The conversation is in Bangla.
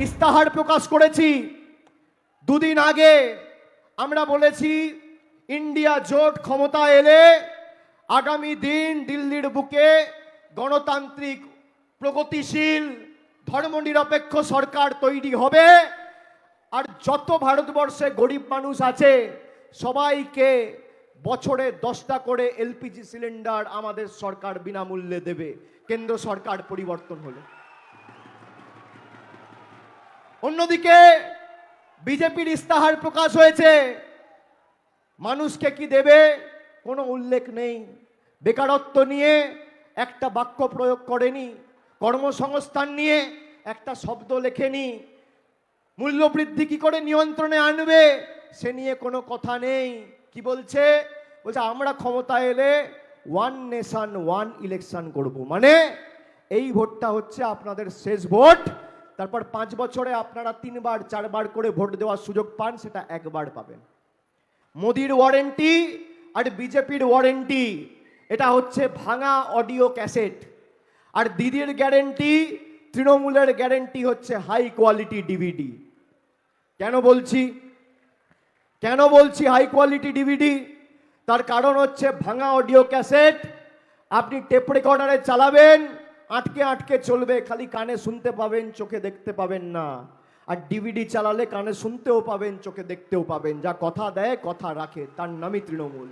ইস্তাহার প্রকাশ করেছি দুদিন আগে। আমরা বলেছি ইন্ডিয়া জোট ক্ষমতা এলে আগামী দিন দিল্লির বুকে গণতান্ত্রিক প্রগতিশীল ধর্মনিরপেক্ষ সরকার তৈরি হবে, আর যত ভারতবর্ষে গরিব মানুষ আছে সবাইকে বছরে 10টা করে এলপিজি সিলিন্ডার আমাদের সরকার বিনামূল্যে দেবে, কেন্দ্র সরকার পরিবর্তন হলে। অন্যদিকে বিজেপির ইস্তাহার প্রকাশ হয়েছে, মানুষকে কি দেবে কোনো উল্লেখ নেই। বেকারত্ব নিয়ে একটা বাক্য প্রয়োগ করেনি, কর্মসংস্থান নিয়ে একটা শব্দ লেখেনি, মূল্যবৃদ্ধি কি করে নিয়ন্ত্রণে আনবে সে নিয়ে কোনো কথা নেই। কি বলছে? বলছে আমরা ক্ষমতা এলে ওয়ান নেশন ওয়ান ইলেকশন করব, মানে এই ভোটটা হচ্ছে আপনাদের শেষ ভোট, তারপর 5 বছরে আপনারা 3 বার 4 বার করে ভোট দেওয়ার সুযোগ পান, সেটা একবার পাবেন। মোদির ওয়ারেন্টি আর বিজেপির ওয়ারেন্টি এটা হচ্ছে ভাঙা অডিও ক্যাসেট, আর দিদির গ্যারেন্টি তৃণমূলের গ্যারেন্টি হচ্ছে হাই কোয়ালিটি ডিভিডি। কেন বলছি হাই কোয়ালিটি ডিভিডি? তার কারণ হচ্ছে ভাঙা অডিও ক্যাসেট আপনি টেপ রেকর্ডারে চালাবেন, আটকে আটকে চলবে, খালি কানে শুনতে পাবেন, চোখে দেখতে পাবেন না। আর ডিভিডি চালালে কানে শুনতেও পাবেন, চোখে দেখতেও পাবেন, যা কথা দেয় কথা রাখে, তার নামই তৃণমূল।